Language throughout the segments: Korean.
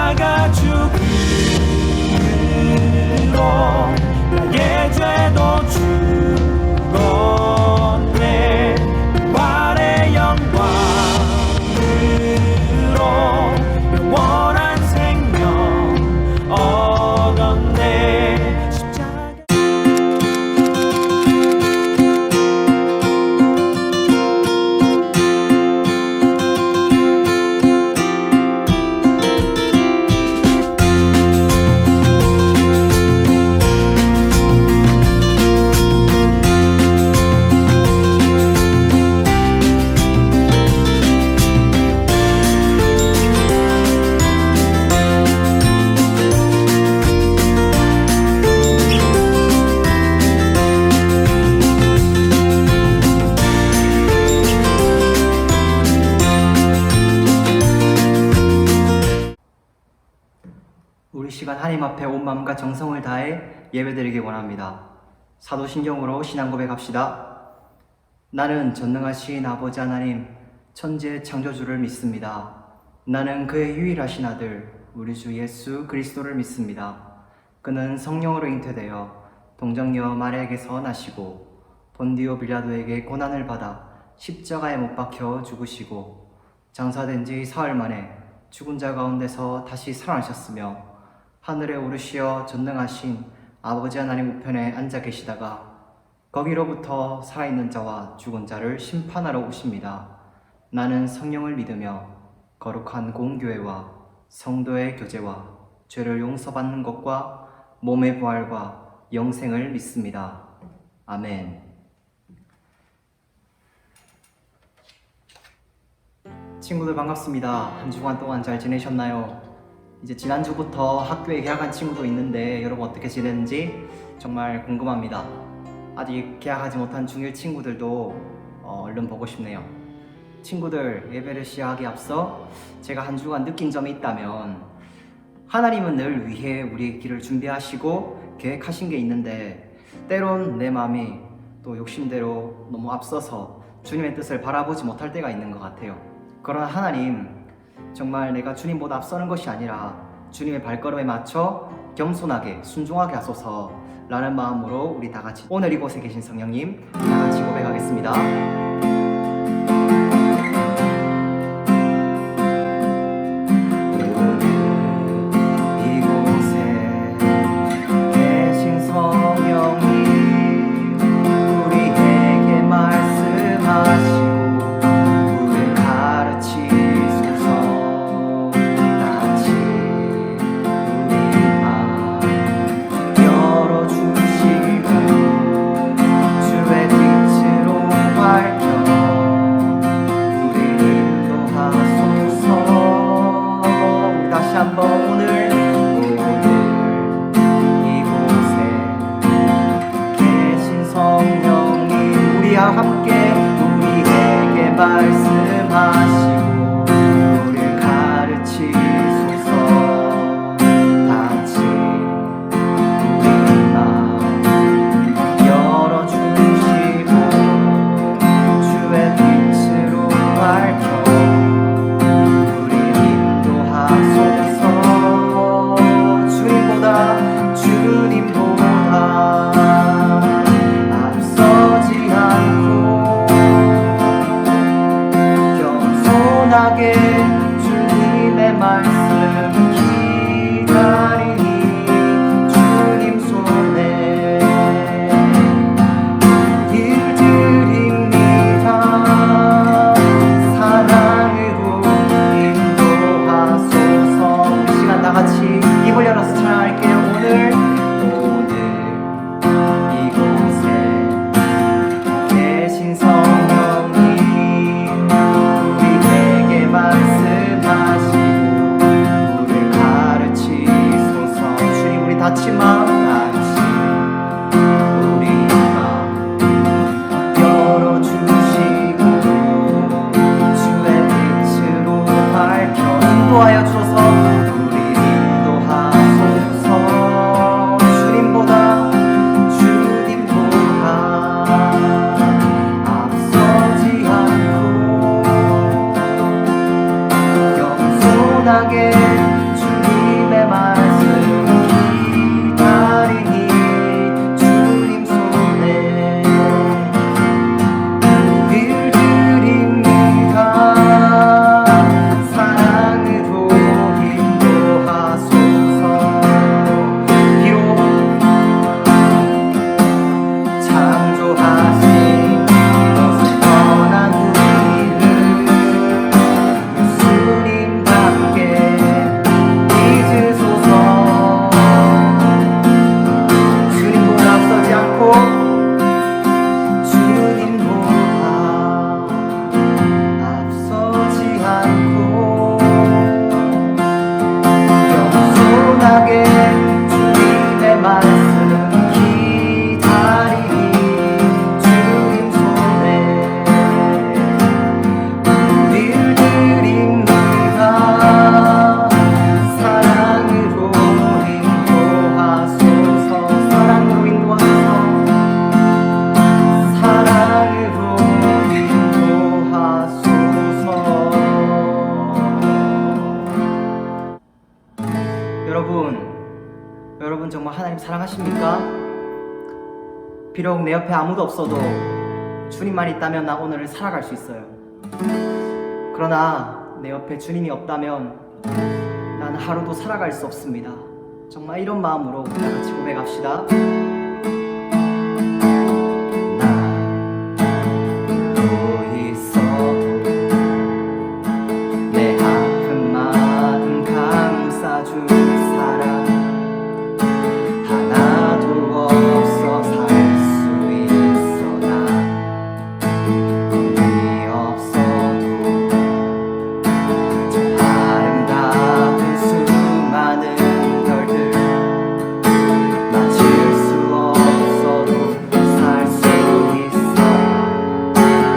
십자가 죽음으로 나의 죄도 죽었네. 부활의 영광으로 영원한 생명 얻었네. 십자가 우리 시간 하나님 앞에 온 마음과 정성을 다해 예배드리기 원합니다. 사도신경으로 신앙 고백합시다. 나는 전능하신 아버지 하나님, 천지의 창조주를 믿습니다. 나는 그의 유일하신 아들, 우리 주 예수 그리스도를 믿습니다. 그는 성령으로 잉태되어 동정녀 마리아에게서 나시고 본디오 빌라도에게 고난을 받아 십자가에 못 박혀 죽으시고 장사된 지 사흘 만에 죽은 자 가운데서 다시 살아나셨으며 하늘에 오르시어 전능하신 아버지 하나님 우편에 앉아 계시다가 거기로부터 살아있는 자와 죽은 자를 심판하러 오십니다. 나는 성령을 믿으며 거룩한 공교회와 성도의 교제와 죄를 용서받는 것과 몸의 부활과 영생을 믿습니다. 아멘. 친구들 반갑습니다. 한 주간 동안 잘 지내셨나요? 이제 지난주부터 학교에 개학한 친구도 있는데 여러분 어떻게 지냈는지 정말 궁금합니다. 아직 개학하지 못한 중1 친구들도 얼른 보고 싶네요. 친구들, 예배를 시작하기 앞서 제가 한 주간 느낀 점이 있다면 하나님은 늘 위해 우리의 길을 준비하시고 계획하신 게 있는데 때론 내 마음이 또 욕심대로 너무 앞서서 주님의 뜻을 바라보지 못할 때가 있는 것 같아요. 그러나 하나님, 정말 내가 주님보다 앞서는 것이 아니라 주님의 발걸음에 맞춰 겸손하게 순종하게 하소서 라는 마음으로 우리 다 같이 오늘 이곳에 계신 성령님 다 같이 고백하겠습니다. 함께 우리에게 말씀하시고 우리를 가르치소서. 같이 우리 마음 열어주시고 주의 빛으로 밝혀 우리 인도하소서. 여러분 정말 하나님 사랑하십니까? 비록 내 옆에 아무도 없어도 주님만 있다면 나 오늘을 살아갈 수 있어요. 그러나 내 옆에 주님이 없다면 나는 하루도 살아갈 수 없습니다. 정말 이런 마음으로 다 같이 고백합시다. 나로 있어도 내 아픈 마음 감싸줄 사람 하나도 없어 살 수 있어. 나 꿈이 없어도 저 아름다운 수많은 별들 맞출 수 없어도 살 수 있어.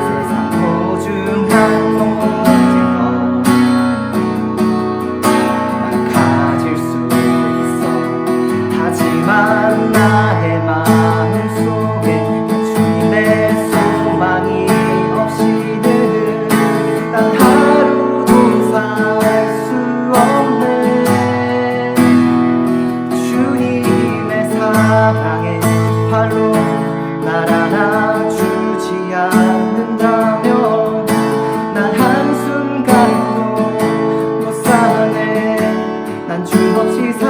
세상 소중한 모든 것 난 가질 수 있어. 하지만 나의 마음속에 주님의 소망이 없이는 난 하루도 살 수 없네. 주님의 사랑에 발로 날 안아주지 않는다면 난 한순간도 못 사네. 난 주 없이 살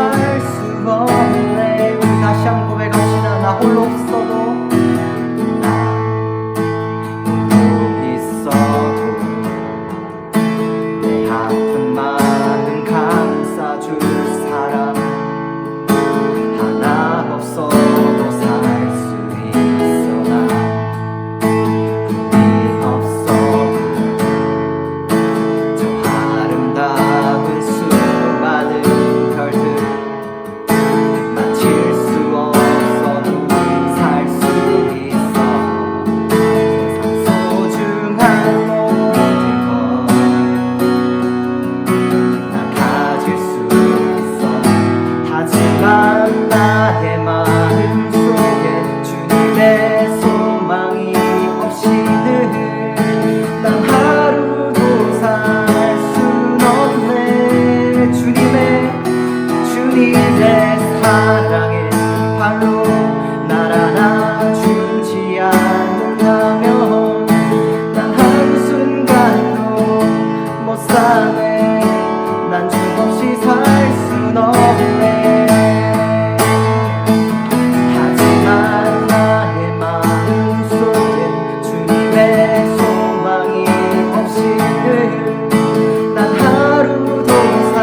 수 없네. 우리 다시 한번 고백합시다. 나 홀로 없어도 나로 있어도 내 아픈 마음 감싸줄 사람 하나 없어도 살 수 있어. 나 꿈이 없어도 저 아름다운 수많은 별들 맞힐 수 없어도 살 수 있어. 세상 소중한 모든 것 난 가질 수 있어. 하지만 나의 마음속에 주님의 소망이 없이는 난 하루도 살 순 없네. 주님의 사랑에 발로 날 안아주지 않는다면 난 한순간도 못 사네. 난 주 없이 살 순 없네. 하지만 나의 마음속에 주님의 소망이 없이는 난 하루도 살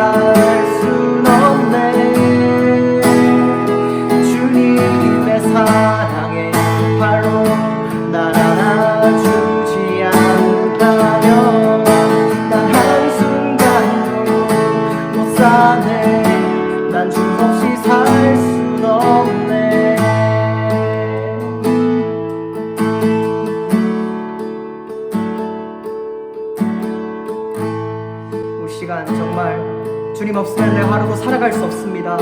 순 없네. 주님의 사랑에 발로 날 안아주지 않는다면 난 한순간도 못 사네. 난 주 없이 살 순 없네. 우리 시간 정말 주님 없으면 내 하루도 살아갈 수 없습니다.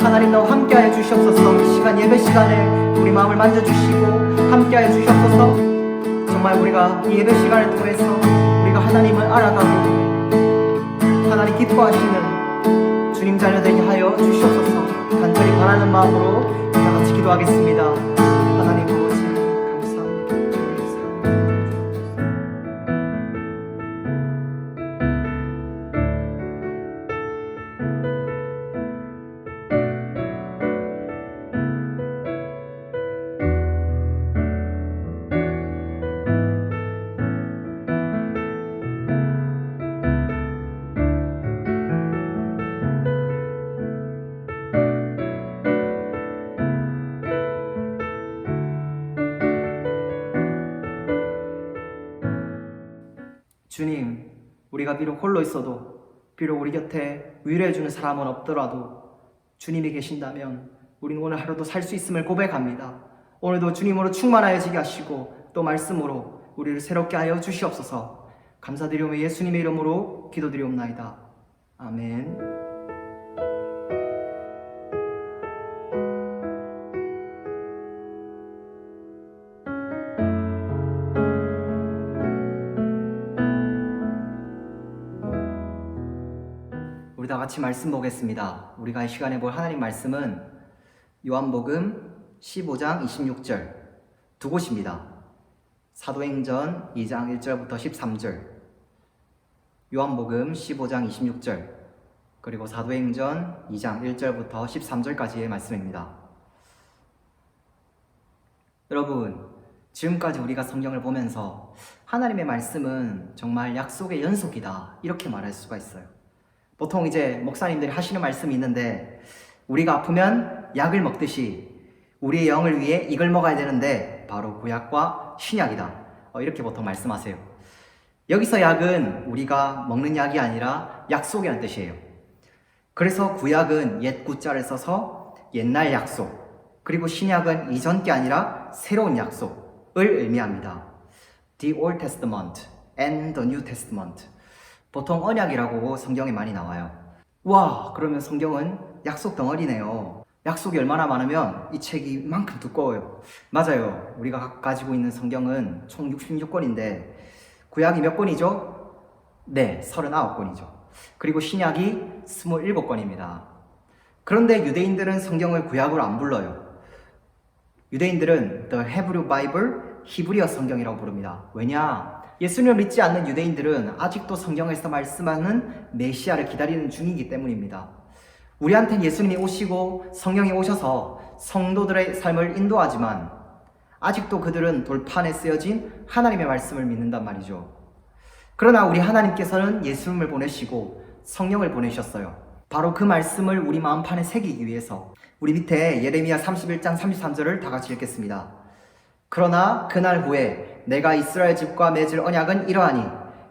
하나님 나와 함께하여 주시옵소서. 이 시간 예배 시간에 우리 마음을 만져주시고 함께하여 주시옵소서. 정말 우리가 이 예배 시간을 통해서 우리가 하나님을 알아가고 하나님 기뻐하시는 주님 자녀 되게 하여 주시옵소서. 간절히 바라는 마음으로 다 같이 기도하겠습니다. 하나님 아버지 감사합니다. 주님의 사랑. 주님, 우리가 비록 홀로 있어도 비록 우리 곁에 위로해주는 사람은 없더라도 주님이 계신다면 우리는 오늘 하루도 살 수 있음을 고백합니다. 오늘도 주님으로 충만하여지게 하시고 또 말씀으로 우리를 새롭게 하여 주시옵소서. 감사드리오며 예수님의 이름으로 기도드리옵나이다. 아멘. 우리 다 같이 말씀 보겠습니다. 우리가 이 시간에 볼 하나님 말씀은 요한복음 15장 26절 두 곳입니다. 사도행전 2장 1절부터 13절, 요한복음 15장 26절, 그리고 사도행전 2장 1절부터 13절까지의 말씀입니다. 여러분, 지금까지 우리가 성경을 보면서 하나님의 말씀은 정말 약속의 연속이다, 이렇게 말할 수가 있어요. 보통 이제 목사님들이 하시는 말씀이 있는데, 우리가 아프면 약을 먹듯이 우리의 영을 위해 이걸 먹어야 되는데 바로 구약과 신약이다, 이렇게 보통 말씀하세요. 여기서 약은 우리가 먹는 약이 아니라 약속이라는 뜻이에요. 그래서 구약은 옛 구자를 써서 옛날 약속, 그리고 신약은 이전 게 아니라 새로운 약속을 의미합니다. The Old Testament and the New Testament. 보통 언약이라고 성경에 많이 나와요. 와, 그러면 성경은 약속 덩어리네요. 약속이 얼마나 많으면 이 책이 이만큼 두꺼워요. 맞아요. 우리가 가지고 있는 성경은 총 66권인데 구약이 몇 권이죠? 네, 39권이죠. 그리고 신약이 27권입니다. 그런데 유대인들은 성경을 구약으로 안 불러요. 유대인들은 The Hebrew Bible, 히브리어 성경이라고 부릅니다. 왜냐? 예수님을 믿지 않는 유대인들은 아직도 성경에서 말씀하는 메시아를 기다리는 중이기 때문입니다. 우리한테는 예수님이 오시고 성령이 오셔서 성도들의 삶을 인도하지만 아직도 그들은 돌판에 쓰여진 하나님의 말씀을 믿는단 말이죠. 그러나 우리 하나님께서는 예수님을 보내시고 성령을 보내셨어요. 바로 그 말씀을 우리 마음판에 새기기 위해서. 우리 밑에 예레미야 31장 33절을 다 같이 읽겠습니다. 그러나 그날 후에 내가 이스라엘 집과 맺을 언약은 이러하니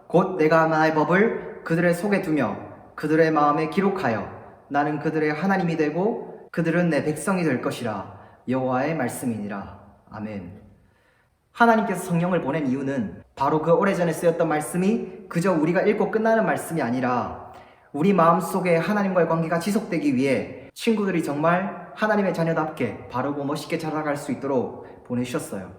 곧 내가 나의 법을 그들의 속에 두며 그들의 마음에 기록하여 나는 그들의 하나님이 되고 그들은 내 백성이 될 것이라. 여호와의 말씀이니라. 아멘. 하나님께서 성령을 보낸 이유는 바로 그 오래전에 쓰였던 말씀이 그저 우리가 읽고 끝나는 말씀이 아니라 우리 마음속에 하나님과의 관계가 지속되기 위해 친구들이 정말 하나님의 자녀답게 바르고 멋있게 자라갈 수 있도록 보내주셨어요.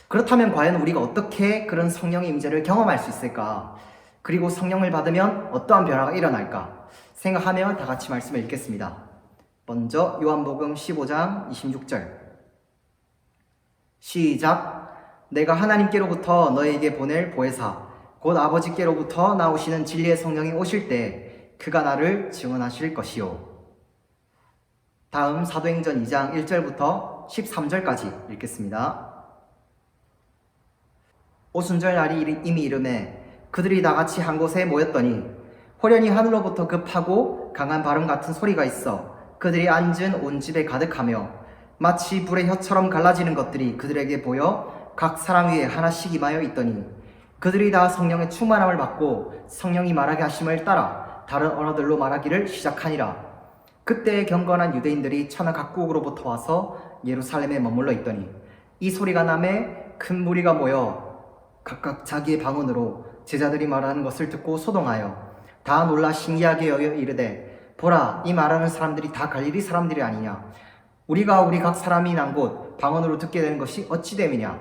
그렇다면 과연 우리가 어떻게 그런 성령의 임재를 경험할 수 있을까? 그리고 성령을 받으면 어떠한 변화가 일어날까? 생각하며 다 같이 말씀을 읽겠습니다. 먼저 요한복음 15장 26절 시작. 내가 하나님께로부터 너에게 보낼 보혜사 곧 아버지께로부터 나오시는 진리의 성령이 오실 때 그가 나를 증언하실 것이요. 다음 사도행전 2장 1절부터 13절까지 읽겠습니다. 오순절 날이 이미 이르매 그들이 다같이 한 곳에 모였더니 호련히 하늘로부터 급하고 강한 바람 같은 소리가 있어 그들이 앉은 온 집에 가득하며 마치 불의 혀처럼 갈라지는 것들이 그들에게 보여 각 사람 위에 하나씩 임하여 있더니 그들이 다 성령의 충만함을 받고 성령이 말하게 하심을 따라 다른 언어들로 말하기를 시작하니라. 그때 경건한 유대인들이 천하 각국으로부터 와서 예루살렘에 머물러 있더니 이 소리가 나매 큰 무리가 모여 각각 자기의 방언으로 제자들이 말하는 것을 듣고 소동하여 다 놀라 신기하게 여겨 이르되 보라, 이 말하는 사람들이 다 갈릴리 사람들이 아니냐? 우리가 우리 각 사람이 난 곳 방언으로 듣게 되는 것이 어찌 됨이냐?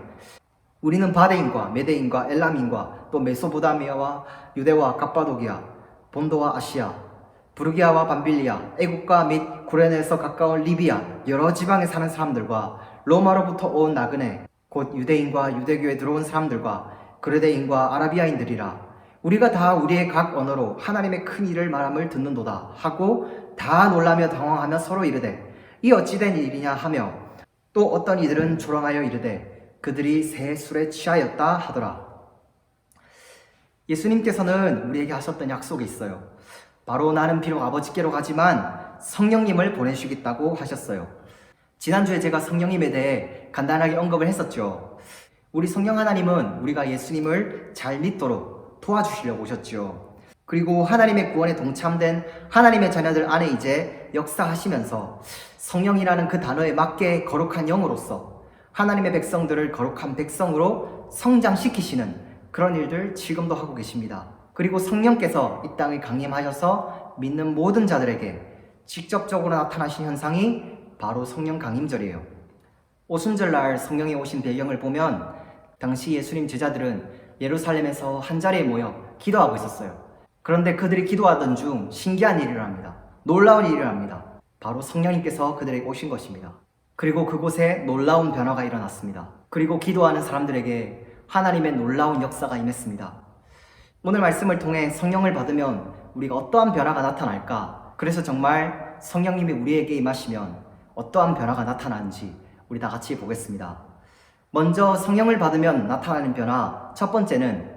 우리는 바데인과 메데인과 엘람인과 또 메소보다미아와 유대와 갑바도기아, 본도와 아시아, 부르기아와 밤빌리아, 애국과 및 구레네에서 가까운 리비아 여러 지방에 사는 사람들과 로마로부터 온 나그네 곧 유대인과 유대교에 들어온 사람들과 그레데인과 아라비아인들이라. 우리가 다 우리의 각 언어로 하나님의 큰 일을 말함을 듣는도다 하고 다 놀라며 당황하며 서로 이르되 이 어찌된 일이냐 하며 또 어떤 이들은 조롱하여 이르되 그들이 새 술에 취하였다 하더라. 예수님께서는 우리에게 하셨던 약속이 있어요. 바로 나는 비록 아버지께로 가지만 성령님을 보내시겠다고 하셨어요. 지난주에 제가 성령님에 대해 간단하게 언급을 했었죠. 우리 성령 하나님은 우리가 예수님을 잘 믿도록 도와주시려고 오셨죠. 그리고 하나님의 구원에 동참된 하나님의 자녀들 안에 이제 역사하시면서 성령이라는 그 단어에 맞게 거룩한 영으로서 하나님의 백성들을 거룩한 백성으로 성장시키시는 그런 일들 지금도 하고 계십니다. 그리고 성령께서 이 땅을 강림하셔서 믿는 모든 자들에게 직접적으로 나타나신 현상이 바로 성령 강림절이에요. 오순절날 성령이 오신 배경을 보면 당시 예수님 제자들은 예루살렘에서 한자리에 모여 기도하고 있었어요. 그런데 그들이 기도하던 중 신기한 일을 합니다. 놀라운 일을 합니다. 바로 성령님께서 그들에게 오신 것입니다. 그리고 그곳에 놀라운 변화가 일어났습니다. 그리고 기도하는 사람들에게 하나님의 놀라운 역사가 임했습니다. 오늘 말씀을 통해 성령을 받으면 우리가 어떠한 변화가 나타날까? 그래서 정말 성령님이 우리에게 임하시면 어떠한 변화가 나타나는지 우리 다 같이 보겠습니다. 먼저 성령을 받으면 나타나는 변화, 첫 번째는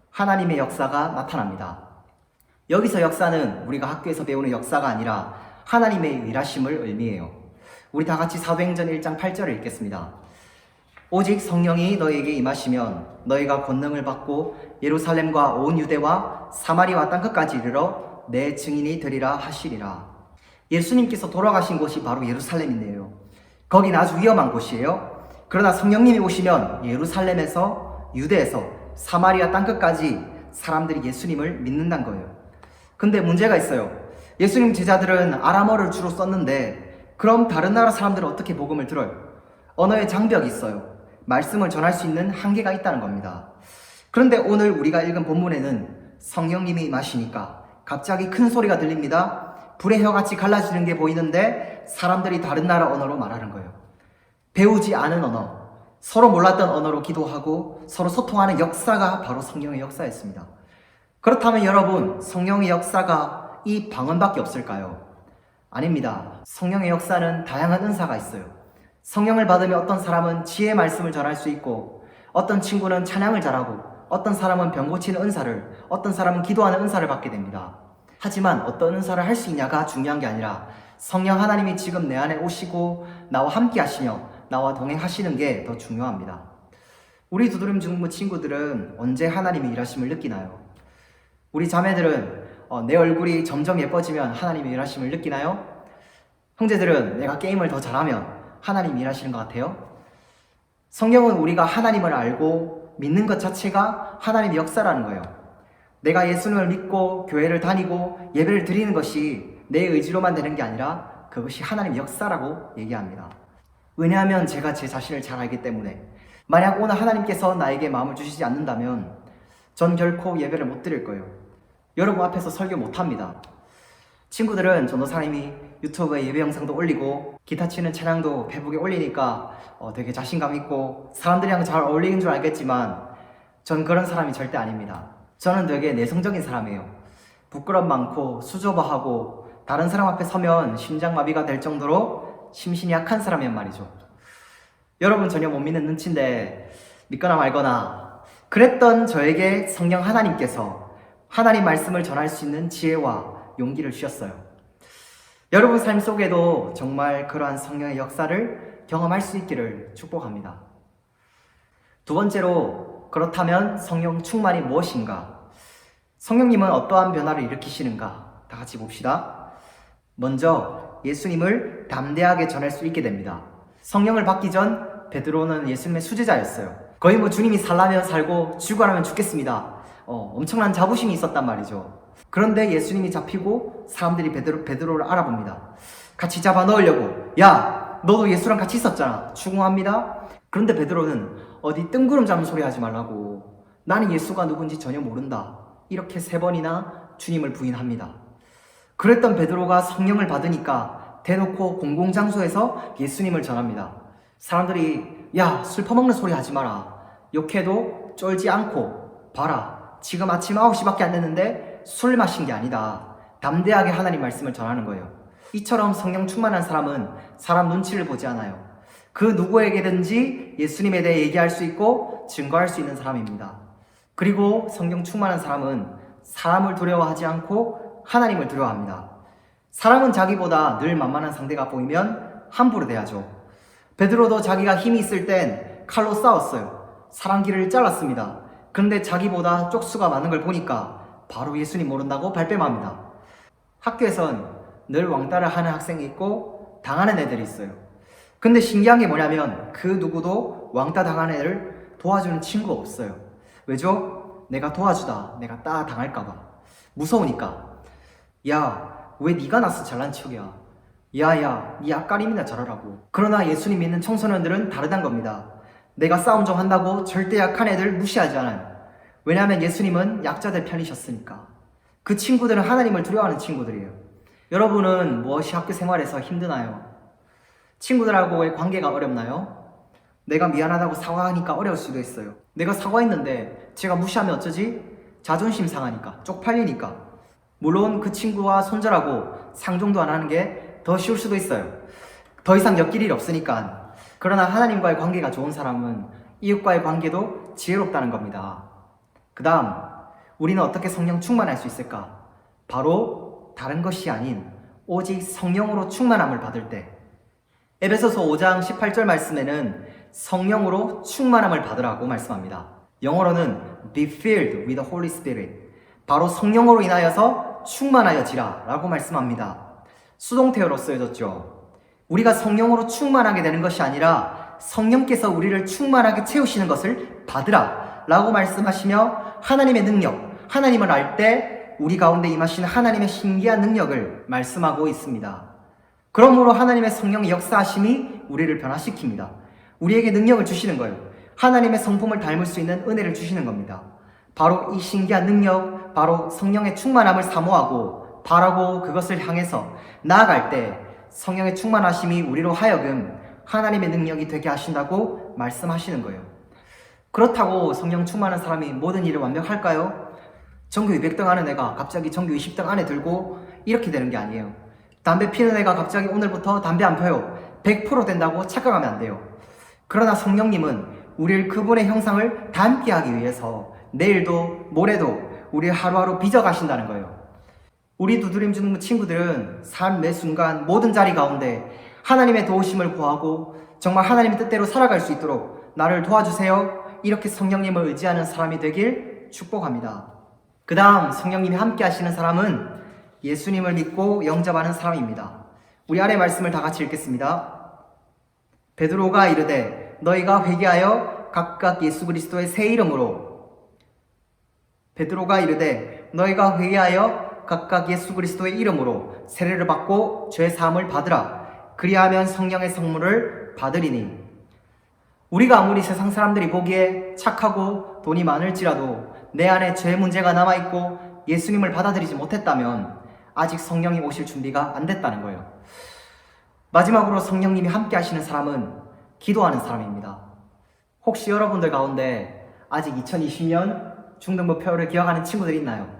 하나님의 역사가 나타납니다. 여기서 역사는 우리가 학교에서 배우는 역사가 아니라 하나님의 일하심을 의미해요. 우리 다 같이 사도행전 1장 8절을 읽겠습니다. 오직 성령이 너희에게 임하시면 너희가 권능을 받고 예루살렘과 온 유대와 사마리아 땅끝까지 이르러 내 증인이 되리라 하시리라. 예수님께서 돌아가신 곳이 바로 예루살렘인데요. 거긴 아주 위험한 곳이에요. 그러나 성령님이 오시면 예루살렘에서 유대에서 사마리아 땅끝까지 사람들이 예수님을 믿는다는 거예요. 근데 문제가 있어요. 예수님 제자들은 아람어를 주로 썼는데 그럼 다른 나라 사람들은 어떻게 복음을 들어요? 언어의 장벽이 있어요. 말씀을 전할 수 있는 한계가 있다는 겁니다. 그런데 오늘 우리가 읽은 본문에는 성령님이 임하시니까 갑자기 큰 소리가 들립니다. 불의 혀같이 갈라지는 게 보이는데 사람들이 다른 나라 언어로 말하는 거예요. 배우지 않은 언어, 서로 몰랐던 언어로 기도하고 서로 소통하는 역사가 바로 성령의 역사였습니다. 그렇다면 여러분, 성령의 역사가 이 방언밖에 없을까요? 아닙니다. 성령의 역사는 다양한 은사가 있어요. 성령을 받으면 어떤 사람은 지혜의 말씀을 전할 수 있고, 어떤 친구는 찬양을 잘하고, 어떤 사람은 병 고치는 은사를, 어떤 사람은 기도하는 은사를 받게 됩니다. 하지만 어떤 은사를 할 수 있냐가 중요한 게 아니라 성령 하나님이 지금 내 안에 오시고 나와 함께 하시며 나와 동행하시는 게 더 중요합니다. 우리 두드림 중부 친구들은 언제 하나님의 일하심을 느끼나요? 우리 자매들은 내 얼굴이 점점 예뻐지면 하나님의 일하심을 느끼나요? 형제들은 내가 게임을 더 잘하면 하나님이 일하시는 것 같아요? 성경은 우리가 하나님을 알고 믿는 것 자체가 하나님의 역사라는 거예요. 내가 예수님을 믿고 교회를 다니고 예배를 드리는 것이 내 의지로만 되는 게 아니라 그것이 하나님의 역사라고 얘기합니다. 왜냐하면 제가 제 자신을 잘 알기 때문에. 만약 오늘 하나님께서 나에게 마음을 주시지 않는다면 전 결코 예배를 못 드릴 거예요. 여러분 앞에서 설교 못합니다. 친구들은 전도사님이 유튜브에 예배 영상도 올리고 기타 치는 찬양도 페북에 올리니까 되게 자신감 있고 사람들이랑 잘 어울리는 줄 알겠지만 전 그런 사람이 절대 아닙니다. 저는 되게 내성적인 사람이에요. 부끄럼 많고 수줍어하고 다른 사람 앞에 서면 심장마비가 될 정도로 심신이 약한 사람이란 말이죠. 여러분 전혀 못 믿는 눈치인데 믿거나 말거나 그랬던 저에게 성령 하나님께서 하나님 말씀을 전할 수 있는 지혜와 용기를 주셨어요. 여러분 삶 속에도 정말 그러한 성령의 역사를 경험할 수 있기를 축복합니다. 두 번째로, 그렇다면 성령 충만이 무엇인가? 성령님은 어떠한 변화를 일으키시는가? 다 같이 봅시다. 먼저 예수님을 담대하게 전할 수 있게 됩니다. 성령을 받기 전 베드로는 예수님의 수제자였어요. 거의 주님이 살라면 살고 죽으라면 죽겠습니다. 엄청난 자부심이 있었단 말이죠. 그런데 예수님이 잡히고 사람들이 베드로를 알아봅니다. 같이 잡아 넣으려고. 야, 너도 예수랑 같이 있었잖아. 추궁합니다. 그런데 베드로는 어디 뜬구름 잡는 소리 하지 말라고. 나는 예수가 누군지 전혀 모른다. 이렇게 3번이나 주님을 부인합니다. 그랬던 베드로가 성령을 받으니까 대놓고 공공장소에서 예수님을 전합니다. 사람들이 야, 술 퍼먹는 소리 하지 마라. 욕해도 쫄지 않고 봐라. 지금 아침 9시밖에 안 됐는데 술 마신 게 아니다. 담대하게 하나님 말씀을 전하는 거예요. 이처럼 성령 충만한 사람은 사람 눈치를 보지 않아요. 그 누구에게든지 예수님에 대해 얘기할 수 있고 증거할 수 있는 사람입니다. 그리고 성령 충만한 사람은 사람을 두려워하지 않고 하나님을 두려워합니다. 사람은 자기보다 늘 만만한 상대가 보이면 함부로 대하죠. 베드로도 자기가 힘이 있을 땐 칼로 싸웠어요. 사람 길을 잘랐습니다. 그런데 자기보다 쪽수가 많은 걸 보니까 바로 예수님 모른다고 발뺌합니다. 학교에선 늘 왕따를 하는 학생이 있고 당하는 애들이 있어요. 근데 신기한 게 뭐냐면 그 누구도 왕따 당한 애를 도와주는 친구가 없어요. 왜죠? 내가 도와주다 내가 따 당할까봐 무서우니까. 야, 왜 네가 나서 잘난 척이야? 야야, 네 앞가림이나 잘하라고. 그러나 예수님 믿는 청소년들은 다르단 겁니다. 내가 싸움 좀 한다고 절대 약한 애들 무시하지 않아요. 왜냐하면 예수님은 약자들 편이셨으니까. 그 친구들은 하나님을 두려워하는 친구들이에요. 여러분은 무엇이 학교 생활에서 힘드나요? 친구들하고의 관계가 어렵나요? 내가 미안하다고 사과하니까 어려울 수도 있어요. 내가 사과했는데 제가 무시하면 어쩌지? 자존심 상하니까, 쪽팔리니까. 물론 그 친구와 손절하고 상종도 안 하는 게 더 쉬울 수도 있어요. 더 이상 엮일 일이 없으니까. 그러나 하나님과의 관계가 좋은 사람은 이웃과의 관계도 지혜롭다는 겁니다. 그 다음, 우리는 어떻게 성령 충만할 수 있을까? 바로 다른 것이 아닌 오직 성령으로 충만함을 받을 때. 에베소서 5장 18절 말씀에는 성령으로 충만함을 받으라고 말씀합니다. 영어로는 be filled with the Holy Spirit. 바로 성령으로 인하여서 충만하여지라 라고 말씀합니다. 수동태어로 쓰여졌죠. 우리가 성령으로 충만하게 되는 것이 아니라 성령께서 우리를 충만하게 채우시는 것을 받으라 라고 말씀하시며 하나님의 능력, 하나님을 알 때 우리 가운데 임하시는 하나님의 신기한 능력을 말씀하고 있습니다. 그러므로 하나님의 성령의 역사하심이 우리를 변화시킵니다. 우리에게 능력을 주시는 거예요. 하나님의 성품을 닮을 수 있는 은혜를 주시는 겁니다. 바로 이 신기한 능력, 바로 성령의 충만함을 사모하고 바라고 그것을 향해서 나아갈 때 성령의 충만하심이 우리로 하여금 하나님의 능력이 되게 하신다고 말씀하시는 거예요. 그렇다고 성령 충만한 사람이 모든 일을 완벽할까요? 전교 200등 하는 애가 갑자기 전교 20등 안에 들고 이렇게 되는 게 아니에요. 담배 피는 애가 갑자기 오늘부터 담배 안 펴요. 100% 된다고 착각하면 안 돼요. 그러나 성령님은 우리를 그분의 형상을 닮게 하기 위해서 내일도 모레도 우리를 하루하루 빚어가신다는 거예요. 우리 두드림 주는 친구들은 삶 매 순간 모든 자리 가운데 하나님의 도우심을 구하고 정말 하나님의 뜻대로 살아갈 수 있도록 나를 도와주세요. 이렇게 성령님을 의지하는 사람이 되길 축복합니다. 그 다음 성령님이 함께 하시는 사람은 예수님을 믿고 영접하는 사람입니다. 우리 아래 말씀을 다 같이 읽겠습니다. 베드로가 이르되 너희가 회개하여 각각 예수 그리스도의 새 이름으로 베드로가 이르되 너희가 회개하여 각각 예수 그리스도의 이름으로 세례를 받고 죄 사함을 받으라. 그리하면 성령의 성물을 받으리니. 우리가 아무리 세상 사람들이 보기에 착하고 돈이 많을지라도 내 안에 죄 문제가 남아있고 예수님을 받아들이지 못했다면 아직 성령이 오실 준비가 안 됐다는 거예요. 마지막으로 성령님이 함께 하시는 사람은 기도하는 사람입니다. 혹시 여러분들 가운데 아직 2020년 중등부 표를 기억하는 친구들이 있나요?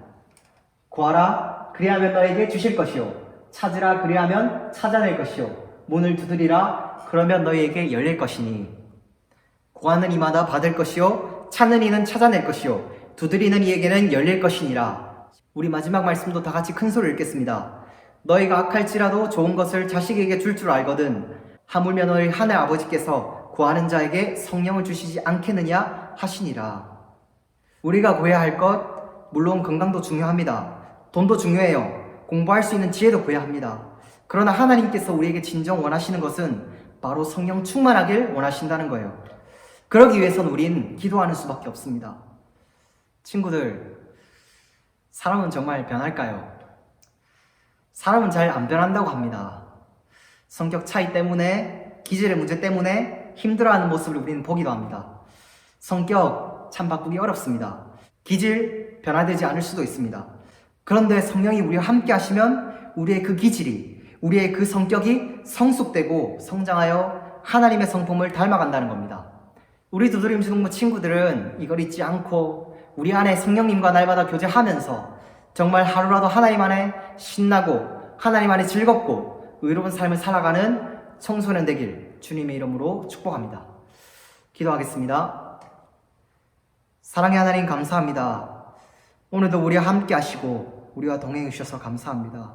구하라 그리하면 너에게 주실 것이요 찾으라 그리하면 찾아낼 것이요 문을 두드리라 그러면 너희에게 열릴 것이니. 구하는 이마다 받을 것이요 찾는 이는 찾아낼 것이요 두드리는 이에게는 열릴 것이니라. 우리 마지막 말씀도 다 같이 큰 소리를 읽겠습니다. 너희가 악할지라도 좋은 것을 자식에게 줄 줄 알거든 하물며 너희 하늘 아버지께서 구하는 자에게 성령을 주시지 않겠느냐 하시니라. 우리가 구해야 할 것 물론 건강도 중요합니다. 돈도 중요해요. 공부할 수 있는 지혜도 구해야 합니다. 그러나 하나님께서 우리에게 진정 원하시는 것은 바로 성령 충만하길 원하신다는 거예요. 그러기 위해서는 우린 기도하는 수밖에 없습니다. 친구들, 사람은 정말 변할까요? 사람은 잘 안 변한다고 합니다. 성격 차이 때문에, 기질의 문제 때문에 힘들어하는 모습을 우리는 보기도 합니다. 성격 참 바꾸기 어렵습니다. 기질 변화되지 않을 수도 있습니다. 그런데 성령이 우리와 함께 하시면 우리의 그 기질이, 우리의 그 성격이 성숙되고 성장하여 하나님의 성품을 닮아간다는 겁니다. 우리 두드림 주동부 친구들은 이걸 잊지 않고 우리 안에 성령님과 날마다 교제하면서 정말 하루라도 하나님 안에 신나고 하나님 안에 즐겁고 의로운 삶을 살아가는 청소년 되길 주님의 이름으로 축복합니다. 기도하겠습니다. 사랑의 하나님 감사합니다. 오늘도 우리와 함께 하시고 우리와 동행해 주셔서 감사합니다.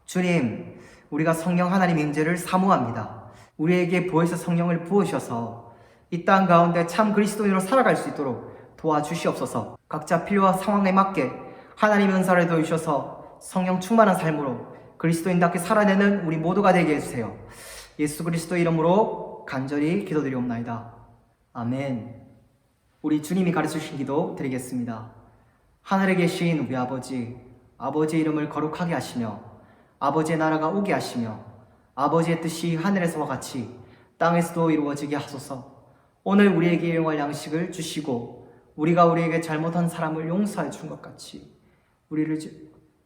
주님, 우리가 성령 하나님의 임재를 사모합니다. 우리에게 보혜사 성령을 부으셔서 이 땅 가운데 참 그리스도인으로 살아갈 수 있도록 도와주시옵소서. 각자 필요와 상황에 맞게 하나님의 은사를 더주셔서 성령 충만한 삶으로 그리스도인답게 살아내는 우리 모두가 되게 해주세요. 예수 그리스도 이름으로 간절히 기도드리옵나이다. 아멘. 우리 주님이 가르치신 기도 드리겠습니다. 하늘에 계신 우리 아버지, 아버지의 이름을 거룩하게 하시며 아버지의 나라가 오게 하시며 아버지의 뜻이 하늘에서와 같이 땅에서도 이루어지게 하소서. 오늘 우리에게 일용할 양식을 주시고 우리가 우리에게 잘못한 사람을 용서해 준 것 같이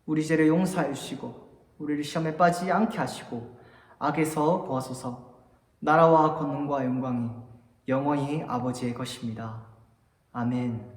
우리 죄를 용서하여 주시고 우리를 시험에 빠지지 않게 하시고 악에서 구하소서. 나라와 권능과 영광이 영원히 아버지의 것입니다. 아멘.